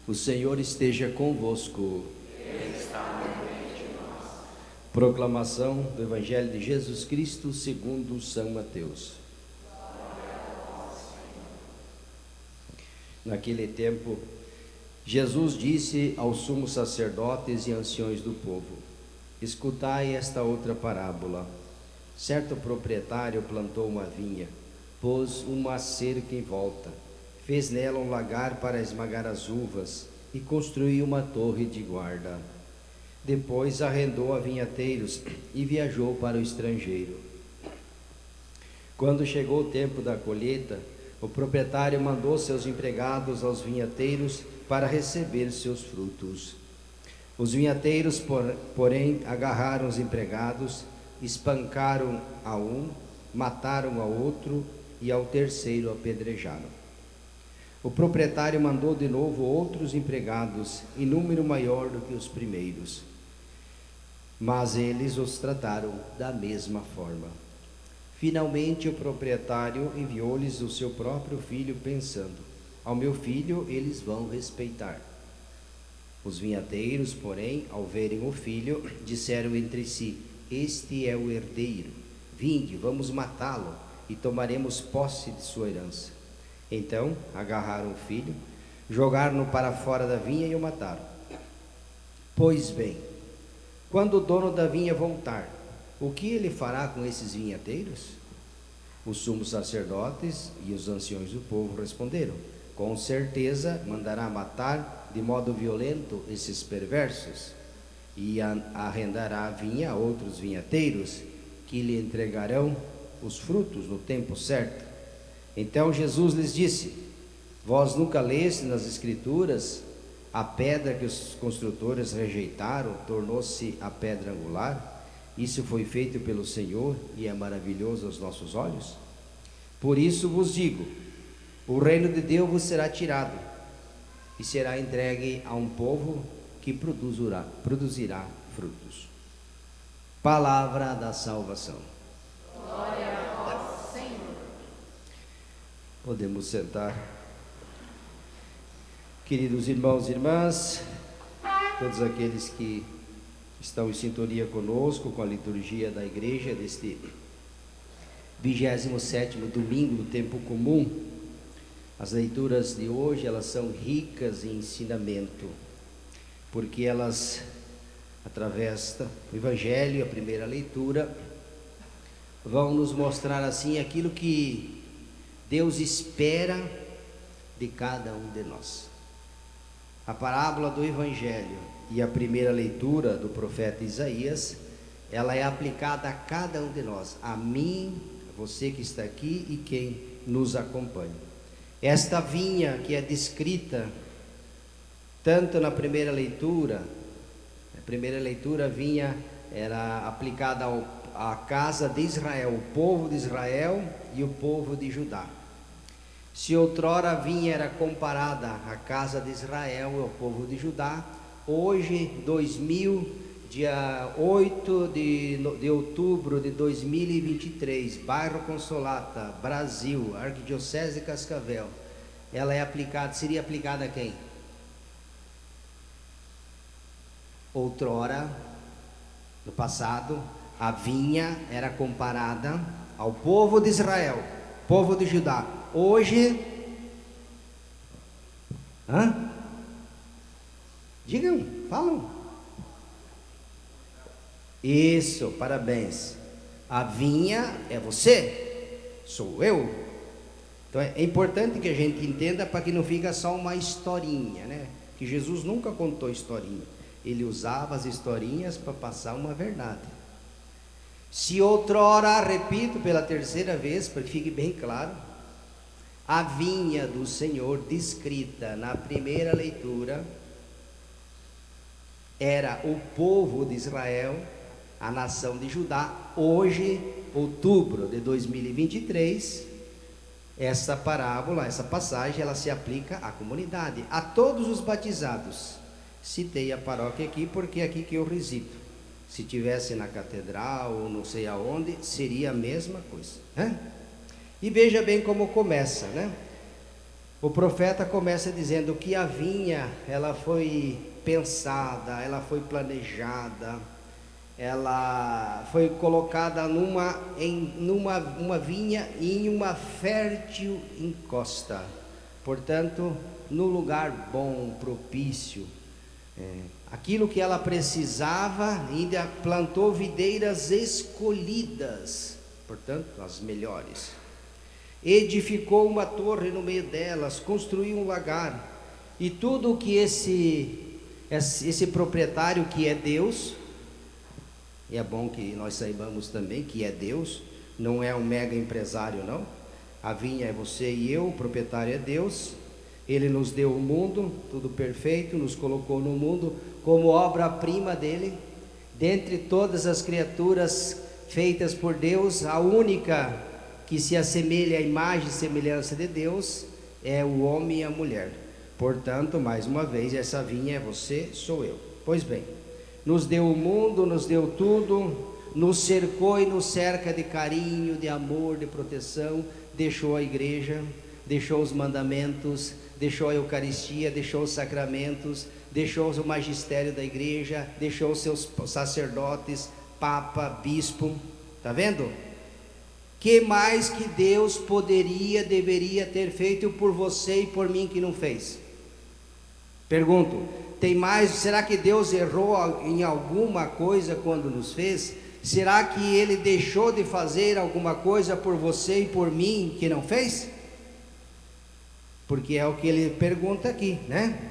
O Senhor esteja convosco. Ele está no meio de nós. Proclamação do Evangelho de Jesus Cristo segundo São Mateus. Naquele tempo, Jesus disse aos sumos sacerdotes e anciões do povo: escutai esta outra parábola. Certo proprietário plantou uma vinha, pôs uma cerca em volta, fez nela um lagar para esmagar as uvas e construiu uma torre de guarda. Depois arrendou a vinhateiros e viajou para o estrangeiro. Quando chegou o tempo da colheita, o proprietário mandou seus empregados aos vinhateiros para receber seus frutos. Os vinhateiros, porém, agarraram os empregados, espancaram a um, mataram ao outro e ao terceiro apedrejaram. O proprietário mandou de novo outros empregados, em número maior do que os primeiros, mas eles os trataram da mesma forma. Finalmente o proprietário enviou-lhes o seu próprio filho, pensando: ao meu filho eles vão respeitar. Os vinhateiros, porém, ao verem o filho, disseram entre si: este é o herdeiro, vinde, vamos matá-lo e tomaremos posse de sua herança. Então agarraram o filho, jogaram-no para fora da vinha e o mataram. Pois bem, quando o dono da vinha voltar, o que ele fará com esses vinhateiros? Os sumos sacerdotes e os anciões do povo responderam: com certeza mandará matar de modo violento esses perversos, e arrendará a vinha a outros vinhateiros, que lhe entregarão os frutos no tempo certo. Então Jesus lhes disse: vós nunca leste nas Escrituras: a pedra que os construtores rejeitaram tornou-se a pedra angular? Isso foi feito pelo Senhor e é maravilhoso aos nossos olhos? Por isso vos digo: o reino de Deus vos será tirado e será entregue a um povo que produzirá frutos. Palavra da salvação. Glória a vós, Senhor. Podemos sentar. Queridos irmãos e irmãs, todos aqueles que estão em sintonia conosco com a liturgia da igreja deste 27º domingo do tempo comum, as leituras de hoje, elas são ricas em ensinamento, porque elas, através do Evangelho, a primeira leitura, vão nos mostrar assim aquilo que Deus espera de cada um de nós. A parábola do Evangelho e a primeira leitura do profeta Isaías, ela é aplicada a cada um de nós, a mim, a você que está aqui e quem nos acompanha. Esta vinha que é descrita tanto na primeira leitura, a primeira leitura vinha, era aplicada à casa de Israel, o povo de Israel e o povo de Judá. Se outrora a vinha era comparada à casa de Israel e ao povo de Judá, hoje, dia 8 de outubro de 2023, bairro Consolata, Brasil, Arquidiocese de Cascavel, ela seria aplicada a quem? Outrora, no passado, a vinha era comparada ao povo de Israel, povo de Judá. Hoje, digam, falam. Isso, parabéns. A vinha é você, sou eu. Então é importante que a gente entenda, para que não fique só uma historinha, né? Que Jesus nunca contou historinha. Ele usava as historinhas para passar uma verdade. Se outrora, repito pela terceira vez, para que fique bem claro, a vinha do Senhor descrita na primeira leitura era o povo de Israel, a nação de Judá. Hoje, outubro de 2023, essa parábola, essa passagem, ela se aplica à comunidade, a todos os batizados. Citei a paróquia aqui porque é aqui que eu resido. Se tivesse na catedral ou não sei aonde, seria a mesma coisa, né? E veja bem como começa, né? O profeta começa dizendo que a vinha, ela foi pensada, ela foi planejada, ela foi colocada numa vinha em uma fértil encosta, portanto, no lugar bom, propício. Aquilo que ela precisava, ainda plantou videiras escolhidas, portanto, as melhores. Edificou uma torre no meio delas, construiu um lagar, e tudo o que esse proprietário, que é Deus, e é bom que nós saibamos também que é Deus, não é um mega empresário não, a vinha é você e eu, o proprietário é Deus, Ele nos deu o mundo, tudo perfeito, nos colocou no mundo como obra-prima dele, dentre todas as criaturas feitas por Deus, a única que se assemelha à imagem e semelhança de Deus é o homem e a mulher. Portanto, mais uma vez, essa vinha é você, sou eu. Pois bem, nos deu o mundo, nos deu tudo, nos cercou e nos cerca de carinho, de amor, de proteção, deixou a igreja, deixou os mandamentos, deixou a Eucaristia, deixou os sacramentos, deixou o magistério da igreja, deixou os seus sacerdotes, papa, bispo, tá vendo? Que mais que Deus deveria ter feito por você e por mim que não fez? Pergunto, tem mais? Será que Deus errou em alguma coisa quando nos fez? Será que Ele deixou de fazer alguma coisa por você e por mim que não fez? Porque é o que ele pergunta aqui, né?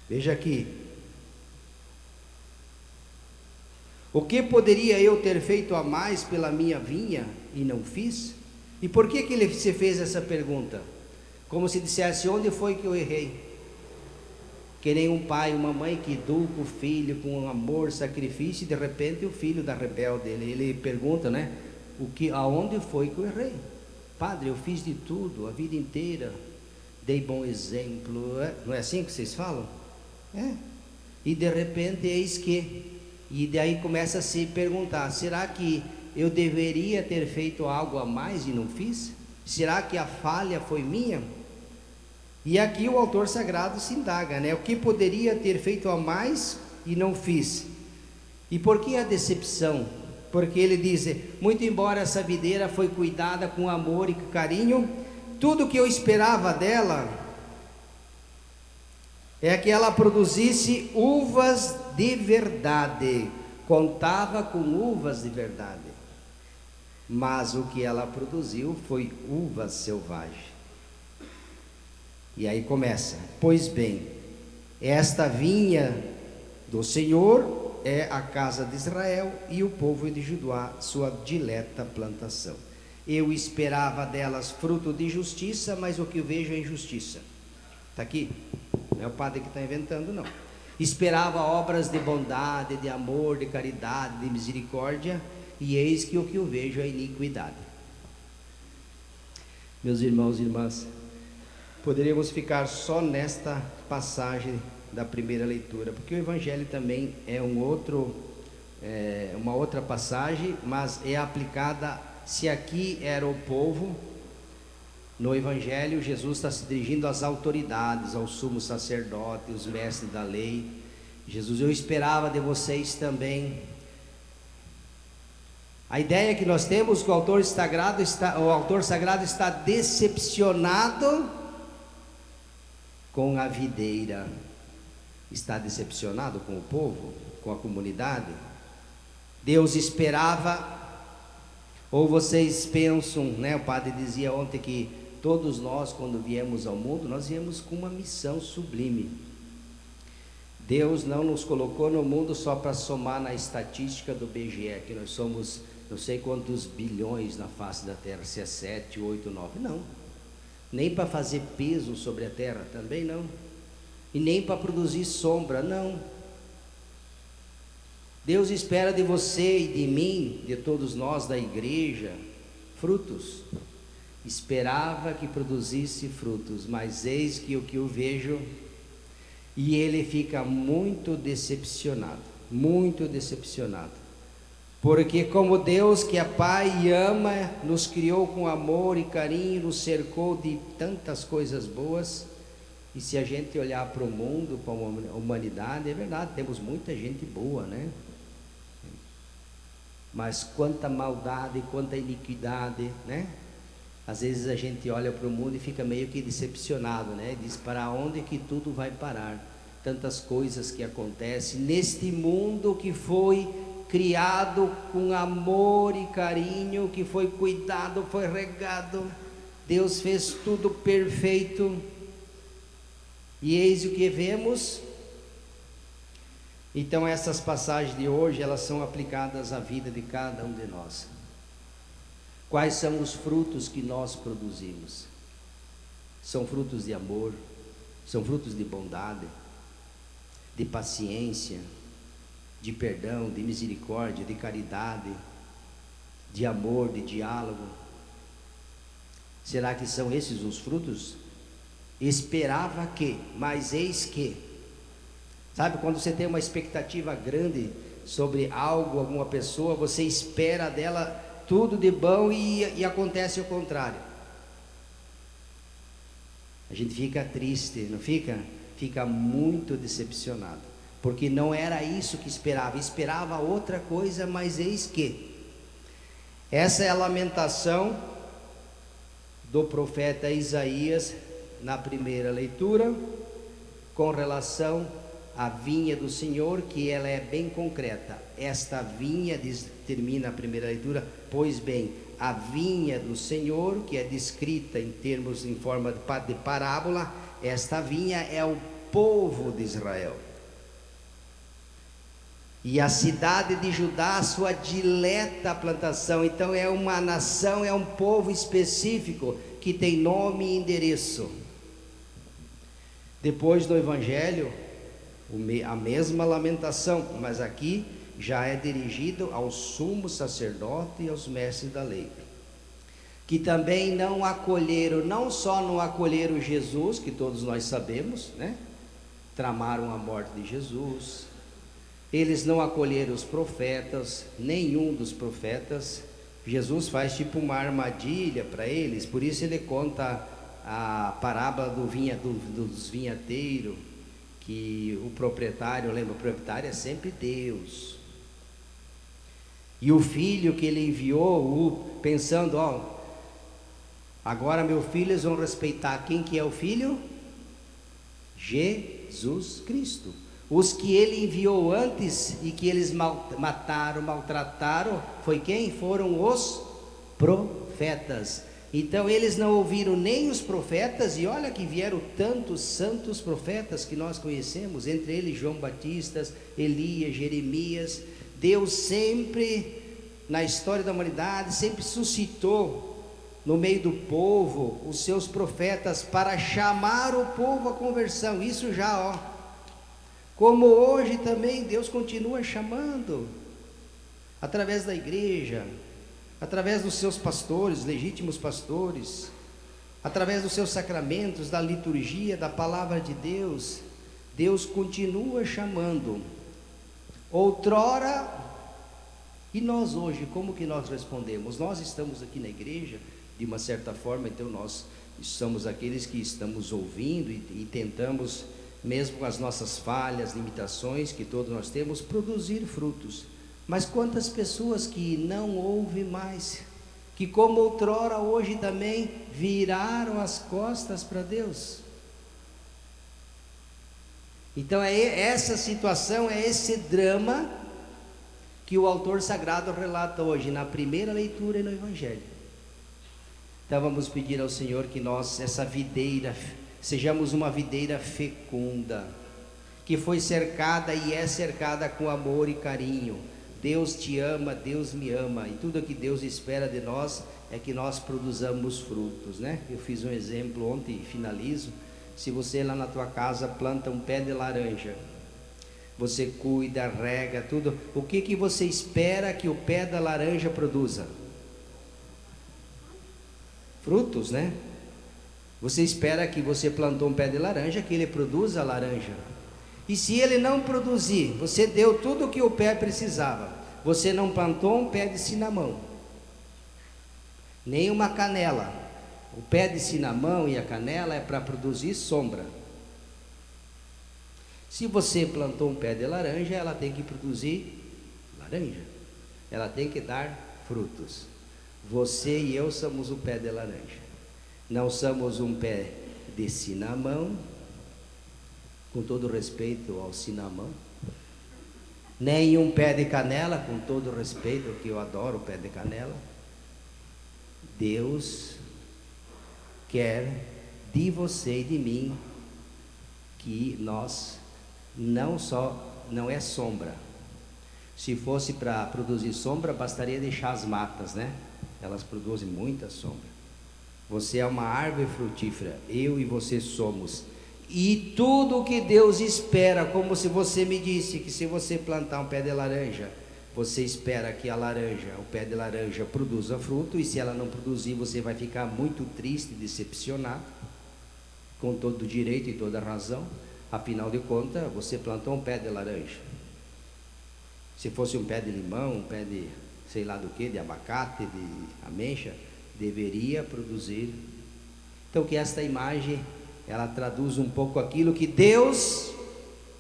Veja aqui. O que poderia eu ter feito a mais pela minha vinha e não fiz? E por que ele se fez essa pergunta? Como se dissesse, onde foi que eu errei? Que nem um pai, uma mãe que educa o filho com amor, sacrifício, e de repente o filho da rebelde, ele pergunta, né? Aonde foi que eu errei? Padre, eu fiz de tudo, a vida inteira, dei bom exemplo, não é assim que vocês falam? E de repente eis que... E daí começa a se perguntar, será que eu deveria ter feito algo a mais e não fiz? Será que a falha foi minha? E aqui o autor sagrado se indaga, né? O que poderia ter feito a mais e não fiz? E por que a decepção? Porque ele diz, muito embora essa videira foi cuidada com amor e carinho, tudo que eu esperava dela é que ela produzisse uvas de verdade, contava com uvas de verdade, mas o que ela produziu foi uva selvagem. E aí começa, pois bem, esta vinha do Senhor é a casa de Israel e o povo de Judá, sua dileta plantação. Eu esperava delas fruto de justiça, mas o que eu vejo é injustiça. Está aqui, não é o padre que está inventando, não. Esperava obras de bondade, de amor, de caridade, de misericórdia, e eis que o que eu vejo é iniquidade. Meus irmãos e irmãs, poderíamos ficar só nesta passagem da primeira leitura, porque o Evangelho também é uma outra passagem, mas é aplicada. Se aqui era o povo, no Evangelho Jesus está se dirigindo às autoridades, aos sumos sacerdotes, os mestres da lei. Jesus, eu esperava de vocês também. A ideia que nós temos que o autor sagrado está decepcionado com a videira. Está decepcionado com o povo, com a comunidade? Deus esperava, ou vocês pensam, né? O padre dizia ontem que todos nós, quando viemos ao mundo, nós viemos com uma missão sublime. Deus não nos colocou no mundo só para somar na estatística do IBGE, que nós somos não sei quantos bilhões na face da terra, se é 7, 8, 9, não. Nem para fazer peso sobre a terra, também não. E nem para produzir sombra, não. Deus espera de você e de mim, de todos nós da igreja, frutos. Esperava que produzisse frutos, mas eis que o que eu vejo, e ele fica muito decepcionado, muito decepcionado. Porque como Deus que é Pai e ama, nos criou com amor e carinho, nos cercou de tantas coisas boas. E se a gente olhar para o mundo, para a humanidade, é verdade, temos muita gente boa, né? Mas quanta maldade, quanta iniquidade, né? Às vezes a gente olha para o mundo e fica meio que decepcionado, né? Diz, para onde que tudo vai parar? Tantas coisas que acontecem neste mundo que foi criado com amor e carinho, que foi cuidado, foi regado. Deus fez tudo perfeito. E eis o que vemos. Então essas passagens de hoje, elas são aplicadas à vida de cada um de nós. Quais são os frutos que nós produzimos? São frutos de amor, são frutos de bondade, de paciência, de perdão, de misericórdia, de caridade, de amor, de diálogo. Será que são esses os frutos? Esperava que, mas eis que. Sabe, quando você tem uma expectativa grande sobre algo, alguma pessoa, você espera dela tudo de bom e acontece o contrário. A gente fica triste, não fica? Fica muito decepcionado, porque não era isso que esperava outra coisa, mas eis que. Essa é a lamentação do profeta Isaías na primeira leitura, com relação à vinha do Senhor, que ela é bem concreta. Esta vinha, termina a primeira leitura, pois bem, a vinha do Senhor, que é descrita em termos, em forma de parábola, esta vinha é o povo de Israel. E a cidade de Judá, a sua dileta plantação. Então é uma nação, é um povo específico, que tem nome e endereço. Depois do Evangelho, a mesma lamentação, mas aqui já é dirigido ao sumo sacerdote e aos mestres da lei, que também não acolheram, não só não acolheram Jesus, que todos nós sabemos, né? Tramaram a morte de Jesus. Eles não acolheram os profetas, nenhum dos profetas. Jesus faz tipo uma armadilha para eles, por isso ele conta a parábola dos vinhateiros, que o proprietário, lembra, o proprietário é sempre Deus. E o filho que ele enviou, pensando, agora meu filho, eles vão respeitar quem que é o filho? Jesus Cristo. Os que ele enviou antes e que eles mataram, maltrataram, foi quem? Foram os profetas. Então eles não ouviram nem os profetas, e olha que vieram tantos santos profetas que nós conhecemos, entre eles João Batista, Elias, Jeremias. Deus sempre, na história da humanidade, sempre suscitou no meio do povo os seus profetas para chamar o povo à conversão. Isso já, como hoje também Deus continua chamando, através da igreja, através dos seus pastores, legítimos pastores, através dos seus sacramentos, da liturgia, da palavra de Deus. Deus continua chamando. Outrora, e nós hoje, como que nós respondemos? Nós estamos aqui na igreja, de uma certa forma, então nós somos aqueles que estamos ouvindo e tentamos, mesmo com as nossas falhas, limitações que todos nós temos, produzir frutos. Mas quantas pessoas que não ouvem mais, que como outrora, hoje também viraram as costas para Deus. Então essa situação, é esse drama que o autor sagrado relata hoje, na primeira leitura e no Evangelho. Então vamos pedir ao Senhor que nós, essa videira, sejamos uma videira fecunda, que foi cercada e é cercada com amor e carinho. Deus te ama, Deus me ama, e tudo que Deus espera de nós é que nós produzamos frutos, né? Eu fiz um exemplo ontem e finalizo. Se você lá na tua casa planta um pé de laranja, você cuida, rega, tudo, o que você espera que o pé da laranja produza? Frutos, né? Você espera que você plantou um pé de laranja, que ele produza laranja. E se ele não produzir, você deu tudo o que o pé precisava, Você não plantou um pé de cinamão, nem uma canela. O pé de cinamão e a canela é para produzir sombra. Se você plantou um pé de laranja, ela tem que produzir laranja. Ela tem que dar frutos. Você e eu somos o pé de laranja. Não somos um pé de cinamão, com todo respeito ao cinamão, nem um pé de canela, com todo respeito, que eu adoro o pé de canela. Deus quer de você e de mim que nós não é sombra. Se fosse para produzir sombra, bastaria deixar as matas, né? Elas produzem muita sombra. Você é uma árvore frutífera, eu e você somos. E tudo o que Deus espera, como se você me disse que se você plantar um pé de laranja, você espera que o pé de laranja produza fruto, e se ela não produzir, você vai ficar muito triste, decepcionado, com todo o direito e toda a razão. Afinal de contas, você plantou um pé de laranja. Se fosse um pé de limão, um pé de sei lá do que, de abacate, de ameixa, deveria produzir. Então que esta imagem, ela traduz um pouco aquilo que Deus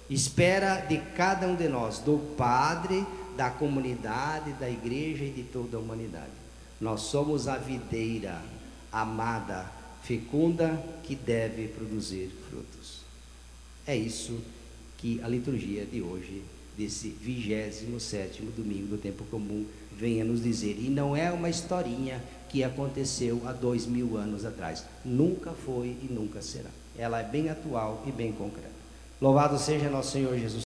espera de cada um de nós, do padre, da comunidade, da igreja e de toda a humanidade. Nós somos a videira amada, fecunda, que deve produzir frutos. É isso que a liturgia de hoje, desse 27º domingo do tempo comum, venha nos dizer. E não é uma historinha que aconteceu há 2000 anos atrás. Nunca foi e nunca será. Ela é bem atual e bem concreta. Louvado seja nosso Senhor Jesus.